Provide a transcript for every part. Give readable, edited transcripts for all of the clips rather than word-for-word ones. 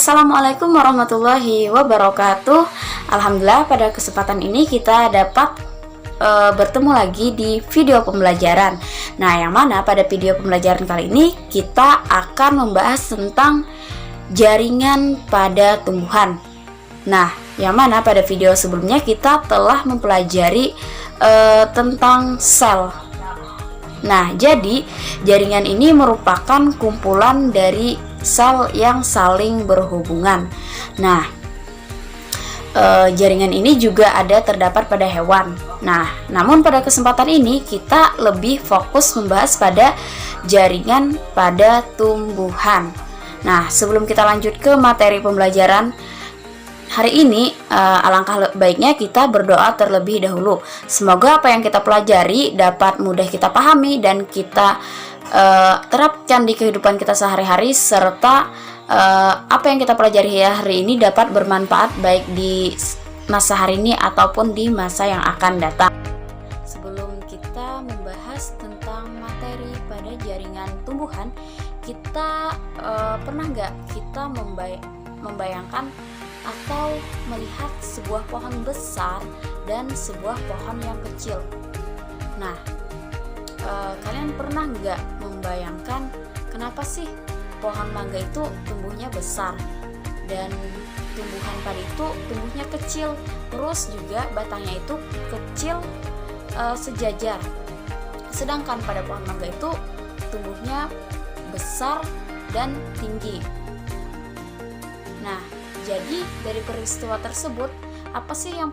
Assalamualaikum warahmatullahi wabarakatuh. Alhamdulillah pada kesempatan ini kita dapat bertemu lagi di video pembelajaran. Nah, yang mana pada video pembelajaran kali ini kita akan membahas tentang jaringan pada tumbuhan. Nah, yang mana pada video sebelumnya kita telah mempelajari tentang sel. Nah, jadi jaringan ini merupakan kumpulan dari sel yang saling berhubungan. Nah, jaringan ini juga ada terdapat pada hewan. Nah, namun pada kesempatan ini kita lebih fokus membahas pada jaringan pada tumbuhan. Nah, sebelum kita lanjut ke materi pembelajaran hari ini, alangkah baiknya kita berdoa terlebih dahulu. Semoga apa yang kita pelajari dapat mudah kita pahami dan kita terapkan di kehidupan kita sehari-hari, serta apa yang kita pelajari hari ini dapat bermanfaat baik di masa hari ini ataupun di masa yang akan datang. Sebelum kita membahas tentang materi pada jaringan tumbuhan, kita pernah nggak kita membayangkan atau melihat sebuah pohon besar dan sebuah pohon yang kecil? Nah, kalian pernah nggak membayangkan kenapa sih pohon mangga itu tumbuhnya besar dan tumbuhan padi itu tumbuhnya kecil, terus juga batangnya itu kecil sejajar, sedangkan pada pohon mangga itu tumbuhnya besar dan tinggi. Nah, jadi dari peristiwa tersebut, apa sih yang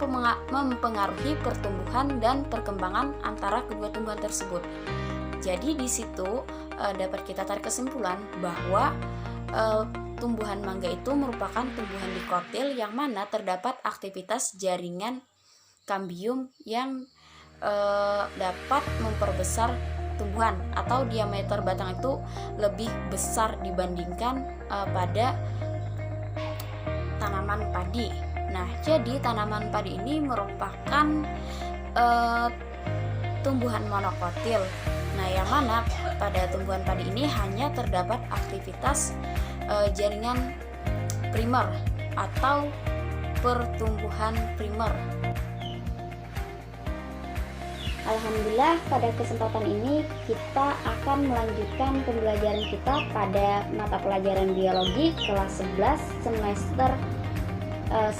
mempengaruhi pertumbuhan dan perkembangan antara kedua tumbuhan tersebut? Jadi di situ dapat kita tarik kesimpulan bahwa tumbuhan mangga itu merupakan tumbuhan dikotil yang mana terdapat aktivitas jaringan kambium yang dapat memperbesar tumbuhan, atau diameter batang itu lebih besar dibandingkan pada tanaman padi. Nah, jadi tanaman padi ini merupakan tumbuhan monokotil. Nah, yang mana pada tumbuhan padi ini hanya terdapat aktivitas jaringan primer atau pertumbuhan primer. Alhamdulillah, pada kesempatan ini kita akan melanjutkan pembelajaran kita pada mata pelajaran biologi kelas 11 semester 1.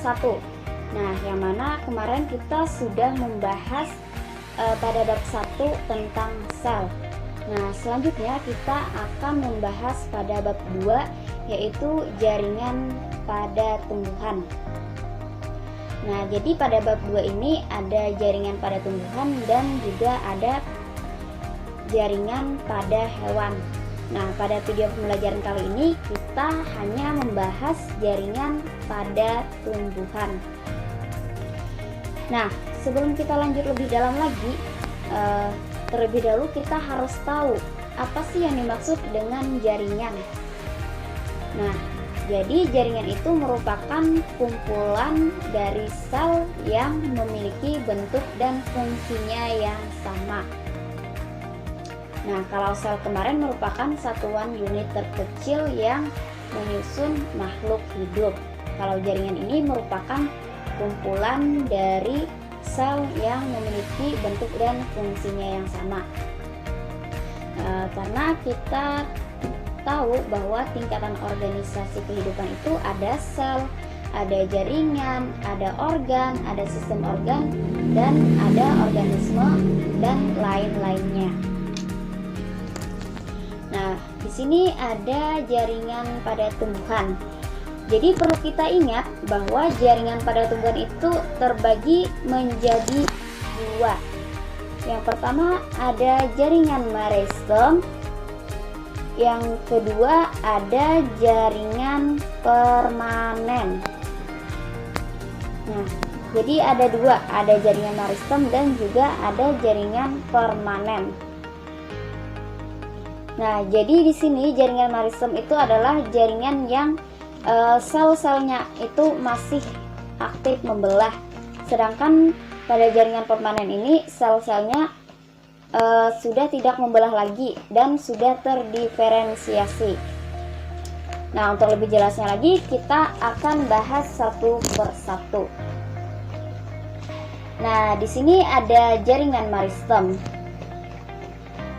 Nah, yang mana kemarin kita sudah membahas pada bab 1 tentang sel. Nah, selanjutnya kita akan membahas pada bab 2, yaitu jaringan pada tumbuhan. Nah, jadi pada bab 2 ini ada jaringan pada tumbuhan dan juga ada jaringan pada hewan. Nah, pada video pembelajaran kali ini kita hanya membahas jaringan pada tumbuhan. Nah, sebelum kita lanjut lebih dalam lagi, terlebih dahulu kita harus tahu apa sih yang dimaksud dengan jaringan. Nah, jadi jaringan itu merupakan kumpulan dari sel yang memiliki bentuk dan fungsinya yang sama. Nah, kalau sel kemarin merupakan satuan unit terkecil yang menyusun makhluk hidup. Kalau jaringan ini merupakan kumpulan dari sel yang memiliki bentuk dan fungsinya yang sama. Karena kita tahu bahwa tingkatan organisasi kehidupan itu ada sel, ada jaringan, ada organ, ada sistem organ, dan ada organisme dan lain-lainnya. Nah, di sini ada jaringan pada tumbuhan. Jadi perlu kita ingat bahwa jaringan pada tumbuhan itu terbagi menjadi dua. Yang pertama ada jaringan meristem, yang kedua ada jaringan permanen. Nah, jadi ada dua, ada jaringan meristem dan juga ada jaringan permanen. Nah, jadi di sini jaringan meristem itu adalah jaringan yang sel-selnya itu masih aktif membelah, sedangkan pada jaringan permanen ini sel-selnya sudah tidak membelah lagi dan sudah terdiferensiasi. Nah, untuk lebih jelasnya lagi, kita akan bahas satu persatu. Nah, di sini ada jaringan meristem.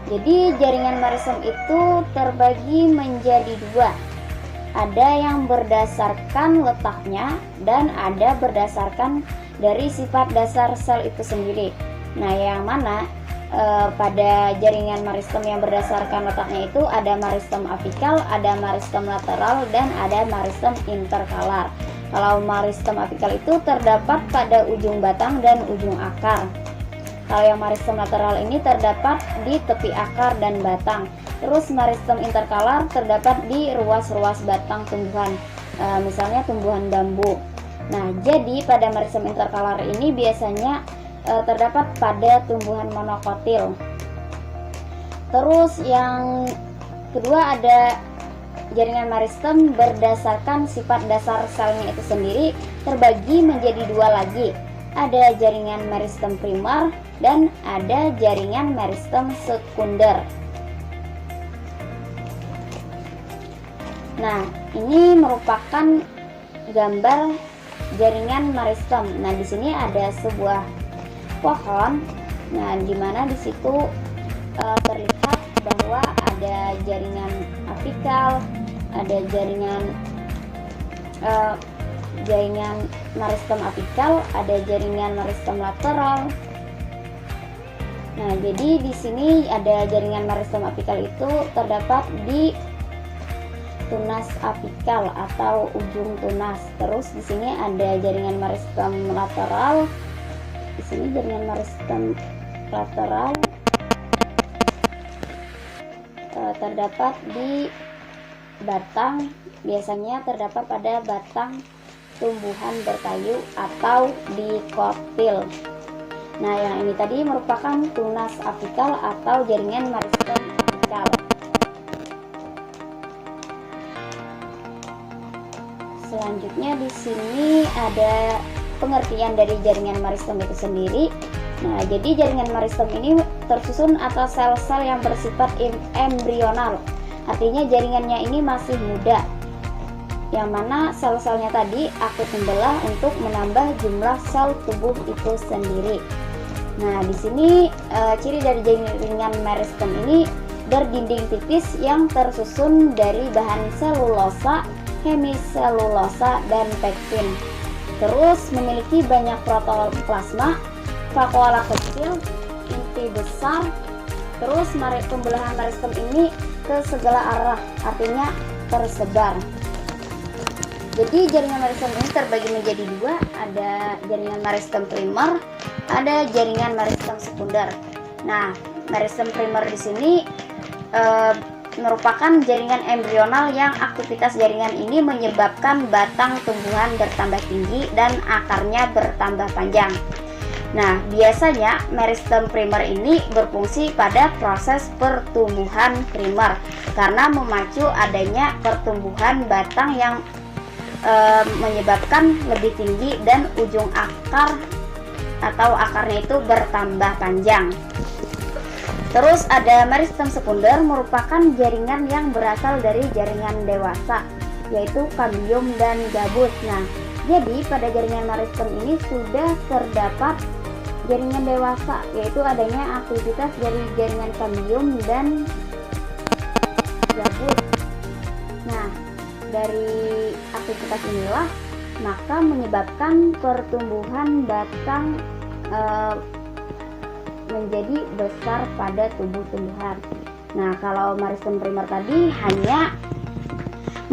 Jadi, jaringan meristem itu terbagi menjadi dua. Ada yang berdasarkan letaknya dan ada berdasarkan dari sifat dasar sel itu sendiri. Nah, yang mana pada jaringan meristem yang berdasarkan letaknya itu ada meristem apikal, ada meristem lateral, dan ada meristem interkalar. Kalau meristem apikal itu terdapat pada ujung batang dan ujung akar. Kalau yang meristem lateral ini terdapat di tepi akar dan batang. Terus meristem interkalar terdapat di ruas-ruas batang tumbuhan, misalnya tumbuhan bambu. Nah, jadi pada meristem interkalar ini biasanya terdapat pada tumbuhan monokotil. Terus yang kedua ada jaringan meristem berdasarkan sifat dasar selnya itu sendiri, terbagi menjadi dua lagi. Ada jaringan meristem primer dan ada jaringan meristem sekunder. Nah, ini merupakan gambar jaringan meristem. Nah, di sini ada sebuah pohon. Nah, di mana di situ terlihat bahwa ada jaringan apikal, ada jaringan meristem apikal, ada jaringan meristem lateral. Nah, jadi di sini ada jaringan meristem apikal itu terdapat di tunas apikal atau ujung tunas. Terus di sini ada jaringan meristem lateral. Di sini jaringan meristem lateral terdapat di batang, biasanya terdapat pada batang tumbuhan berkayu atau di kotil. Nah, yang ini tadi merupakan tunas apikal atau jaringan meristem apikal. Selanjutnya di sini ada pengertian dari jaringan meristem itu sendiri. Nah, jadi jaringan meristem ini tersusun atas sel-sel yang bersifat embrional. Artinya jaringannya ini masih muda, yang mana sel-selnya tadi aktif membelah untuk menambah jumlah sel tubuh itu sendiri. Nah, di sini ciri dari jaringan meristem ini berdinding tipis yang tersusun dari bahan selulosa, hemiselulosa, dan pektin. Terus memiliki banyak protoplasma, vakuola kecil, inti besar. Terus pembelahan meristem ini ke segala arah, artinya tersebar. Jadi jaringan meristem ini terbagi menjadi dua, ada jaringan meristem primer, ada jaringan meristem sekunder. Nah, meristem primer di sini merupakan jaringan embrional yang aktivitas jaringan ini menyebabkan batang tumbuhan bertambah tinggi dan akarnya bertambah panjang. Nah, biasanya meristem primer ini berfungsi pada proses pertumbuhan primer karena memacu adanya pertumbuhan batang yang menyebabkan lebih tinggi dan ujung akar atau akarnya itu bertambah panjang. Terus ada meristem sekunder, merupakan jaringan yang berasal dari jaringan dewasa, yaitu kambium dan gabus. Nah, jadi pada jaringan meristem ini sudah terdapat jaringan dewasa, yaitu adanya aktivitas dari jaringan kambium dan gabus. Nah, dari aktivitas inilah maka menyebabkan pertumbuhan batang menjadi besar pada tubuh tumbuhan. Nah, kalau meristem primer tadi hanya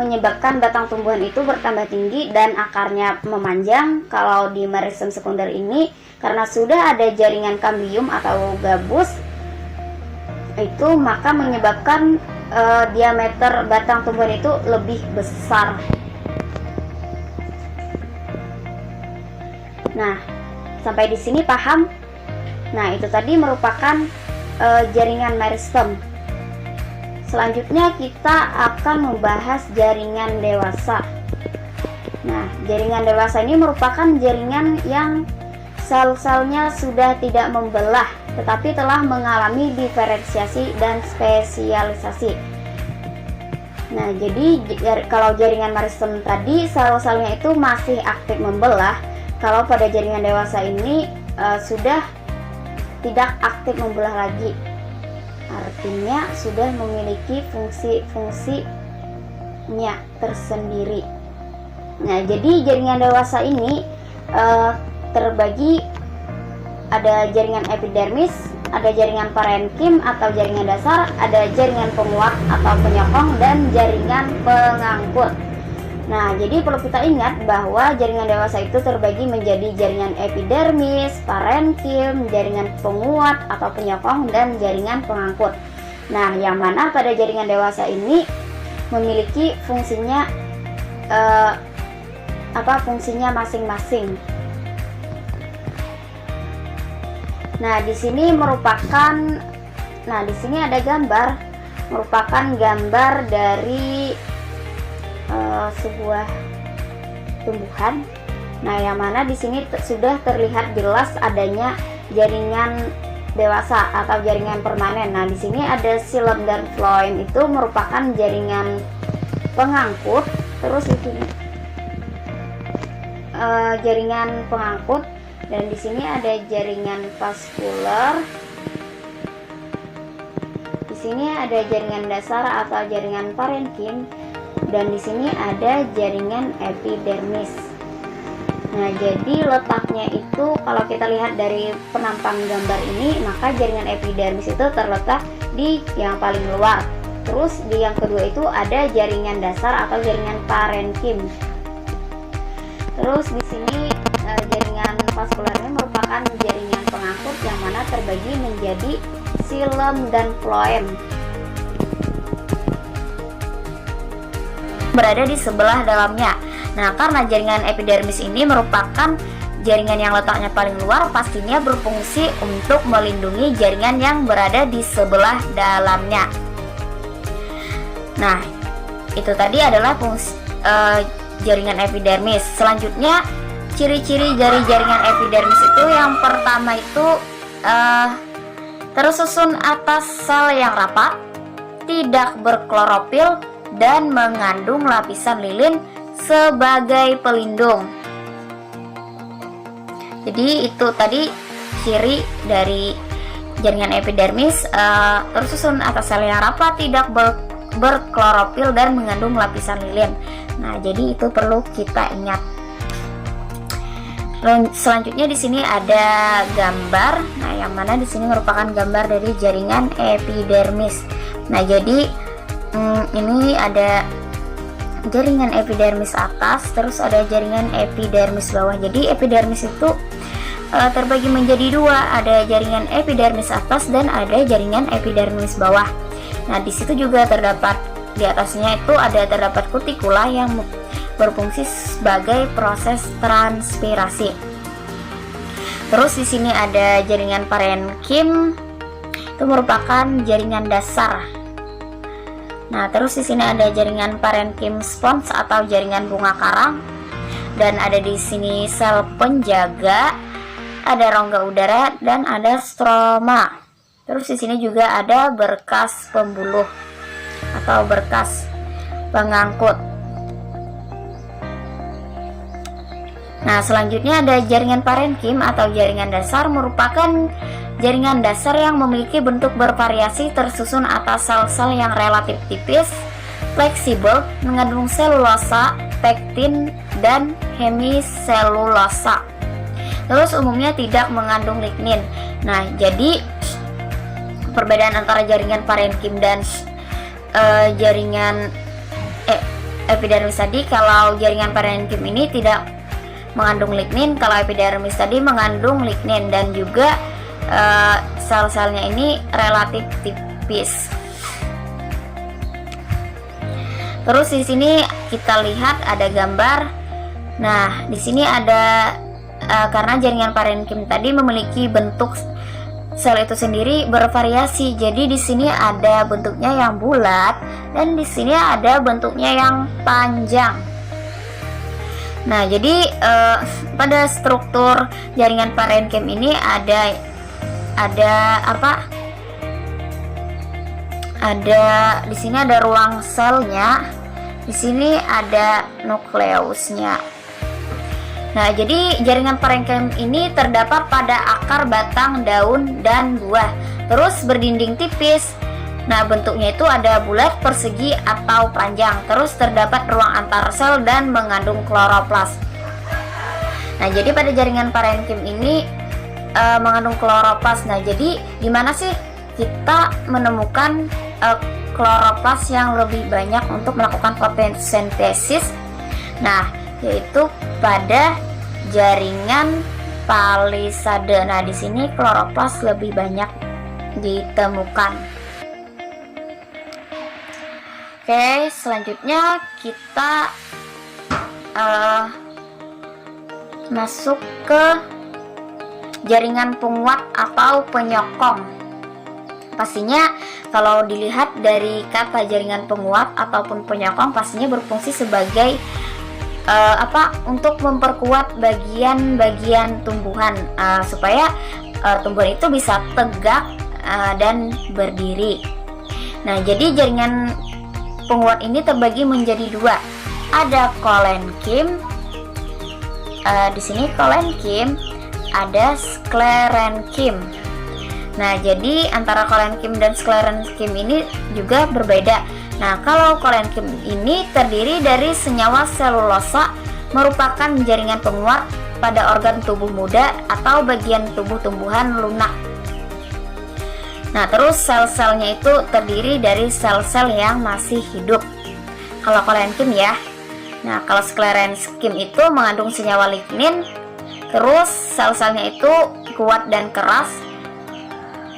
menyebabkan batang tumbuhan itu bertambah tinggi dan akarnya memanjang. Kalau di meristem sekunder ini karena sudah ada jaringan kambium atau gabus itu, maka menyebabkan diameter batang tumbuhan itu lebih besar. Nah, sampai di sini paham? Nah, itu tadi merupakan jaringan meristem. Selanjutnya kita akan membahas jaringan dewasa. Nah, jaringan dewasa ini merupakan jaringan yang sel-selnya sudah tidak membelah, tetapi telah mengalami diferensiasi dan spesialisasi. Nah, jadi kalau jaringan meristem tadi sel-selnya itu masih aktif membelah. Kalau pada jaringan dewasa ini sudah tidak aktif membelah lagi. Artinya sudah memiliki fungsi-fungsinya tersendiri. Nah, jadi jaringan dewasa ini terbagi, ada jaringan epidermis, ada jaringan parenkim atau jaringan dasar, ada jaringan penguat atau penyokong, dan jaringan pengangkut. Nah, jadi perlu kita ingat bahwa jaringan dewasa itu terbagi menjadi jaringan epidermis, parenkim, jaringan penguat atau penyokong, dan jaringan pengangkut. Nah, yang mana pada jaringan dewasa ini memiliki fungsinya fungsinya masing-masing. Nah, di sini ada gambar, merupakan gambar dari sebuah tumbuhan. Nah, yang mana di sini sudah terlihat jelas adanya jaringan dewasa atau jaringan permanen. Nah, di sini ada xilem dan phloem, itu merupakan jaringan pengangkut. Terus di sini jaringan pengangkut, dan di sini ada jaringan vaskuler. Di sini ada jaringan dasar atau jaringan parenkim, dan di sini ada jaringan epidermis. Nah, jadi letaknya itu kalau kita lihat dari penampang gambar ini, maka jaringan epidermis itu terletak di yang paling luar. Terus di yang kedua itu ada jaringan dasar atau jaringan parenkim. Terus di sini jaringan vaskuler ini merupakan jaringan pengangkut yang mana terbagi menjadi xilem dan phloem. Berada di sebelah dalamnya. Nah, karena jaringan epidermis ini merupakan jaringan yang letaknya paling luar, pastinya berfungsi untuk melindungi jaringan yang berada di sebelah dalamnya. Nah, itu tadi adalah fungsi jaringan epidermis. Selanjutnya, ciri-ciri dari jaringan epidermis itu yang pertama itu tersusun atas sel yang rapat, tidak berklorofil, dan mengandung lapisan lilin sebagai pelindung. Jadi itu tadi ciri dari jaringan epidermis, tersusun atas sel yang rapat, tidak berklorofil, dan mengandung lapisan lilin. Nah, jadi itu perlu kita ingat. Selanjutnya di sini ada gambar. Nah, yang mana di sini merupakan gambar dari jaringan epidermis. Nah, jadi ini ada jaringan epidermis atas, terus ada jaringan epidermis bawah. Jadi epidermis itu terbagi menjadi dua, ada jaringan epidermis atas dan ada jaringan epidermis bawah. Nah, di situ juga terdapat, di atasnya itu terdapat kutikula yang berfungsi sebagai proses transpirasi. Terus di sini ada jaringan parenkim, itu merupakan jaringan dasar. Nah, terus di sini ada jaringan parenkim spons atau jaringan bunga karang, dan ada di sini sel penjaga, ada rongga udara, dan ada stroma. Terus di sini juga ada berkas pembuluh atau berkas pengangkut. Nah, selanjutnya ada jaringan parenkim atau jaringan dasar, merupakan jaringan dasar yang memiliki bentuk bervariasi, tersusun atas sel-sel yang relatif tipis, fleksibel, mengandung selulosa, pektin, dan hemiselulosa. Terus umumnya tidak mengandung lignin. Nah, jadi perbedaan antara jaringan parenkim dan jaringan epidermis tadi, kalau jaringan parenkim ini tidak mengandung lignin, kalau epidermis tadi mengandung lignin, dan juga sel-selnya ini relatif tipis. Terus di sini kita lihat ada gambar. Nah, di sini ada karena jaringan parenkim tadi memiliki bentuk sel itu sendiri bervariasi. Jadi di sini ada bentuknya yang bulat dan di sini ada bentuknya yang panjang. Nah, jadi pada struktur jaringan parenkim ini ada Ada di sini ada ruang selnya, di sini ada nukleusnya. Nah, jadi jaringan parenkim ini terdapat pada akar, batang, daun, dan buah. Terus berdinding tipis. Nah, bentuknya itu ada bulat, persegi, atau panjang. Terus terdapat ruang antar sel dan mengandung kloroplas. Nah, jadi pada jaringan parenkim ini mengandung kloroplas. Nah, jadi di mana sih kita menemukan kloroplas yang lebih banyak untuk melakukan fotosintesis? Nah, yaitu pada jaringan palisade. Nah, di sini kloroplas lebih banyak ditemukan. Oke, selanjutnya kita masuk ke jaringan penguat atau penyokong. Pastinya kalau dilihat dari kata jaringan penguat ataupun penyokong, pastinya berfungsi sebagai untuk memperkuat bagian-bagian tumbuhan supaya tumbuhan itu bisa tegak dan berdiri. Nah, jadi jaringan penguat ini terbagi menjadi dua. Ada kolenkim. Di sini kolenkim, ada sklerenkim. Nah, jadi antara kolenkim dan sklerenkim ini juga berbeda. Nah, kalau kolenkim ini terdiri dari senyawa selulosa, merupakan jaringan penguat pada organ tubuh muda atau bagian tubuh tumbuhan lunak. Nah, terus sel-selnya itu terdiri dari sel-sel yang masih hidup. Kalau kolenkim ya. Nah, kalau sklerenkim itu mengandung senyawa lignin. Terus sel-selnya itu kuat dan keras.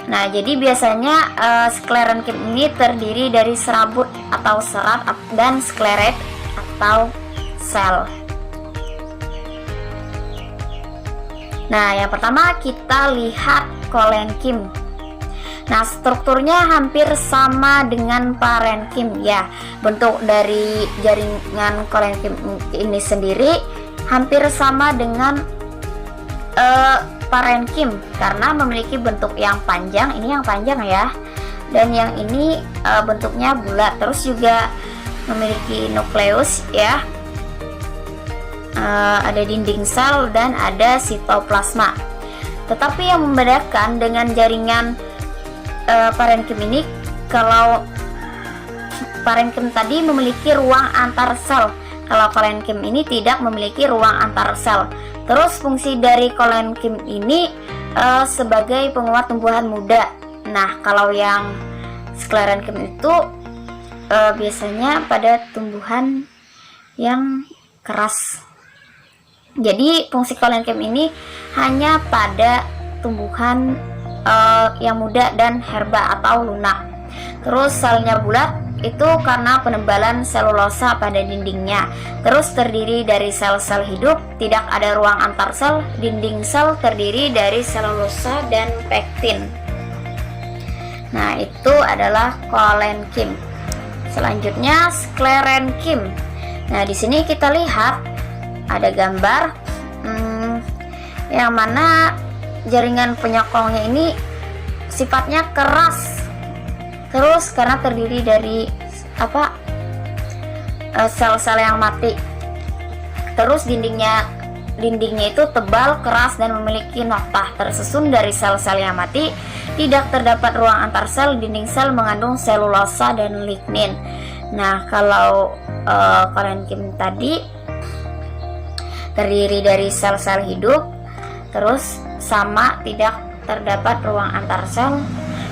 Nah, jadi biasanya sklerenkim ini terdiri dari serabut atau serat dan sklerat atau sel. Nah, yang pertama kita lihat kolenkim. Nah, strukturnya hampir sama dengan parenkim ya. Bentuk dari jaringan kolenkim ini sendiri hampir sama dengan parenkim karena memiliki bentuk yang panjang. Ini yang panjang ya, dan yang ini bentuknya bulat. Terus juga memiliki nukleus ya, ada dinding sel dan ada sitoplasma. Tetapi yang membedakan dengan jaringan parenkim ini, kalau parenkim tadi memiliki ruang antar sel, kalau kolenkim ini tidak memiliki ruang antar sel. Terus fungsi dari kolenkim ini sebagai penguat tumbuhan muda. Nah, kalau yang sklerenkim itu biasanya pada tumbuhan yang keras. Jadi fungsi kolenkim ini hanya pada tumbuhan yang muda dan herba atau lunak. Terus selnya bulat itu karena penebalan selulosa pada dindingnya. Terus terdiri dari sel-sel hidup, tidak ada ruang antar sel. Dinding sel terdiri dari selulosa dan pektin. Nah, itu adalah kolenkim. Selanjutnya sklerenkim. Nah, di sini kita lihat ada gambar yang mana jaringan penyokongnya ini sifatnya keras. Terus karena terdiri dari sel-sel yang mati. Terus dindingnya itu tebal, keras, dan memiliki noktah tersusun dari sel-sel yang mati. Tidak terdapat ruang antar sel. Dinding sel mengandung selulosa dan lignin. Nah, kalau kolenkim tadi terdiri dari sel-sel hidup, terus sama, tidak terdapat ruang antar sel.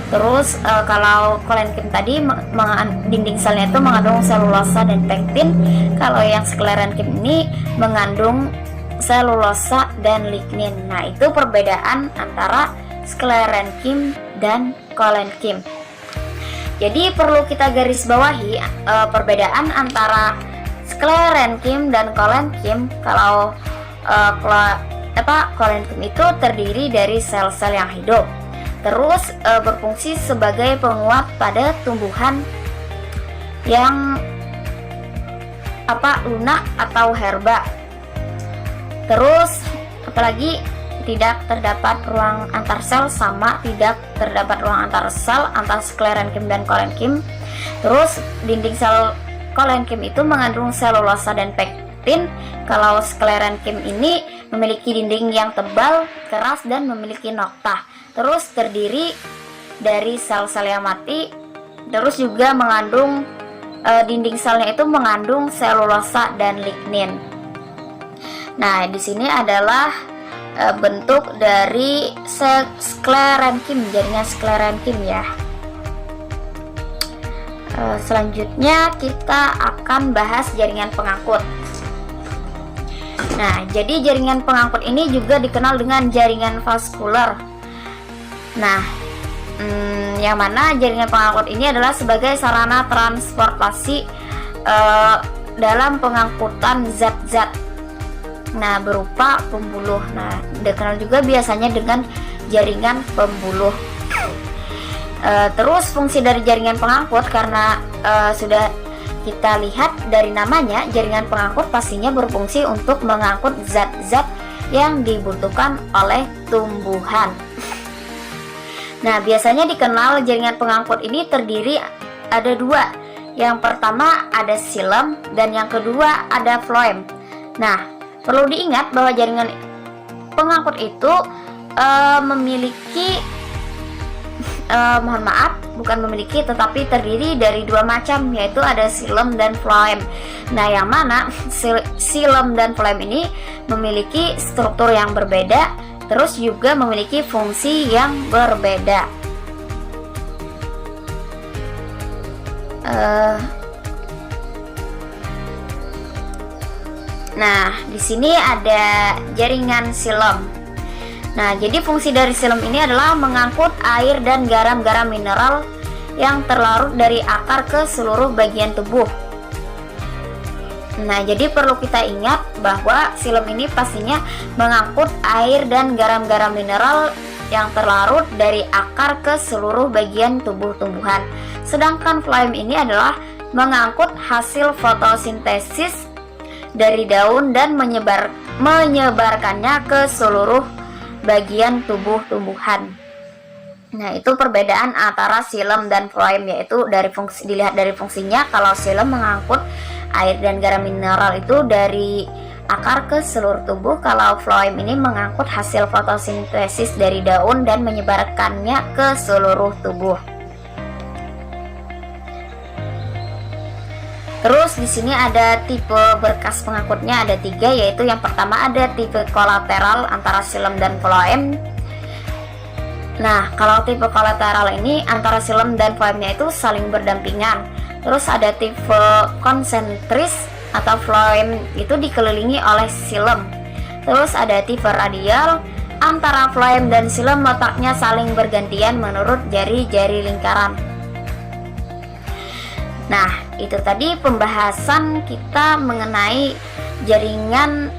Terus kalau kolenkim tadi dinding selnya itu mengandung selulosa dan pektin. Kalau yang sklerenkim ini mengandung selulosa dan lignin. Nah, itu perbedaan antara sklerenkim dan kolenkim. Jadi perlu kita garis bawahi perbedaan antara sklerenkim dan kolenkim. Kalau kolenkim itu terdiri dari sel-sel yang hidup, terus berfungsi sebagai penguat pada tumbuhan yang lunak atau herba. Terus apalagi tidak terdapat ruang antar sel, sama tidak terdapat ruang antar sel antara sklerenkim dan kolenkim. Terus dinding sel kolenkim itu mengandung selulosa dan pektin. Kalau sklerenkim ini memiliki dinding yang tebal, keras, dan memiliki noktah. Terus terdiri dari sel-sel yang mati. Terus juga mengandung dinding selnya itu mengandung selulosa dan lignin. Nah, di sini adalah bentuk dari sklerenkim, jaringan sklerenkim ya. Selanjutnya kita akan bahas jaringan pengangkut. Nah, jadi jaringan pengangkut ini juga dikenal dengan jaringan vaskular. Nah, yang mana jaringan pengangkut ini adalah sebagai sarana transportasi dalam pengangkutan zat-zat. Nah, berupa pembuluh. Nah, dikenal juga biasanya dengan jaringan pembuluh. Terus fungsi dari jaringan pengangkut, karena sudah kita lihat dari namanya, jaringan pengangkut pastinya berfungsi untuk mengangkut zat-zat yang dibutuhkan oleh tumbuhan. Nah, biasanya dikenal jaringan pengangkut ini terdiri ada dua. Yang pertama ada xilem dan yang kedua ada floem. Nah, perlu diingat bahwa jaringan pengangkut itu memiliki tetapi terdiri dari dua macam, yaitu ada xilem dan floem. Nah, yang mana xilem dan floem ini memiliki struktur yang berbeda, terus juga memiliki fungsi yang berbeda. Nah, di sini ada jaringan xilem. Nah, jadi fungsi dari xilem ini adalah mengangkut air dan garam-garam mineral yang terlarut dari akar ke seluruh bagian tubuh. Nah, jadi perlu kita ingat bahwa xilem ini pastinya mengangkut air dan garam-garam mineral yang terlarut dari akar ke seluruh bagian tubuh tumbuhan. Sedangkan floem ini adalah mengangkut hasil fotosintesis dari daun dan menyebarkannya ke seluruh bagian tubuh tumbuhan. Nah, itu perbedaan antara xilem dan floem, yaitu dilihat dari fungsinya. Kalau xilem mengangkut air dan garam mineral itu dari akar ke seluruh tubuh, kalau floem ini mengangkut hasil fotosintesis dari daun dan menyebarkannya ke seluruh tubuh. Terus di sini ada tipe berkas pengangkutnya, ada 3, yaitu yang pertama ada tipe kolateral antara xilem dan floem. Nah, kalau tipe kolateral ini antara xilem dan floemnya itu saling berdampingan. Terus ada tipe konsentris atau floem itu dikelilingi oleh xilem. Terus ada tipe radial antara floem dan xilem letaknya saling bergantian menurut jari-jari lingkaran. Nah, itu tadi pembahasan kita mengenai jaringan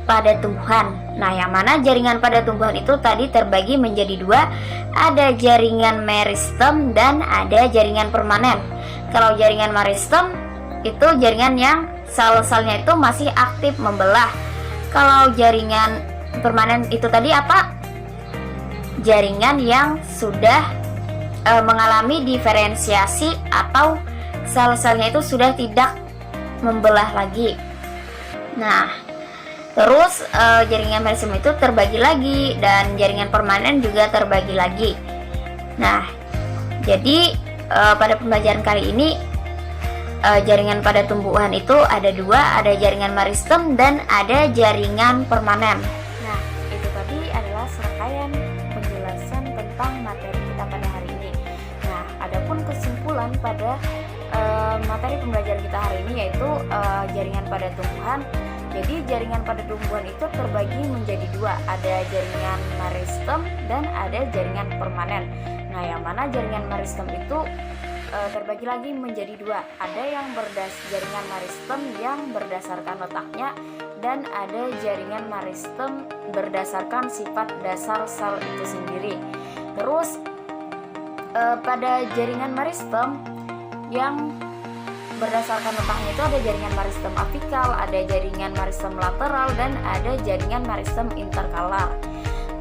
pada tumbuhan. Nah, yang mana jaringan pada tumbuhan itu tadi terbagi menjadi 2, ada jaringan meristem dan ada jaringan permanen. Kalau jaringan meristem itu jaringan yang sel-selnya itu masih aktif membelah. Kalau jaringan permanen itu tadi apa? Jaringan yang sudah mengalami diferensiasi atau sel-selnya itu sudah tidak membelah lagi. Nah, terus jaringan meristem itu terbagi lagi dan jaringan permanen juga terbagi lagi. Nah, jadi pada pembelajaran kali ini jaringan pada tumbuhan itu ada 2, ada jaringan meristem dan ada jaringan permanen. Nah, itu tadi adalah serangkaian penjelasan tentang materi kita pada hari ini. Nah, adapun kesimpulan pada materi pembelajaran kita hari ini yaitu jaringan pada tumbuhan. Jadi jaringan pada tumbuhan itu terbagi menjadi 2, ada jaringan meristem dan ada jaringan permanen. Nah, yang mana jaringan meristem itu terbagi lagi menjadi 2, ada yang jaringan meristem yang berdasarkan letaknya dan ada jaringan meristem berdasarkan sifat dasar sel itu sendiri. Terus pada jaringan meristem yang berdasarkan letaknya itu ada jaringan meristem apikal, ada jaringan meristem lateral, dan ada jaringan meristem interkalar.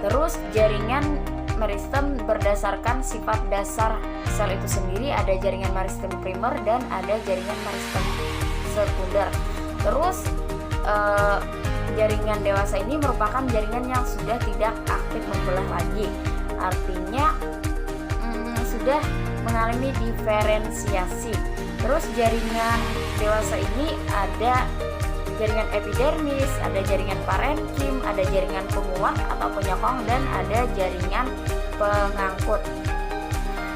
Terus jaringan meristem berdasarkan sifat dasar sel itu sendiri, ada jaringan meristem primer dan ada jaringan meristem sekunder. Terus jaringan dewasa ini merupakan jaringan yang sudah tidak aktif membelah lagi, artinya sudah mengalami diferensiasi. Terus jaringan dewasa ini ada jaringan epidermis, ada jaringan parenkim, ada jaringan penguat atau penyokong, dan ada jaringan pengangkut.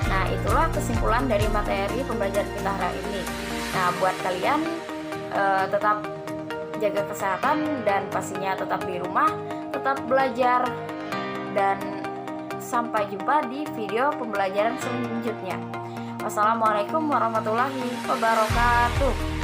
Nah, itulah kesimpulan dari materi pembelajaran kita hari ini. Nah, buat kalian tetap jaga kesehatan dan pastinya tetap di rumah, tetap belajar, dan sampai jumpa di video pembelajaran selanjutnya. Wassalamualaikum warahmatullahi wabarakatuh.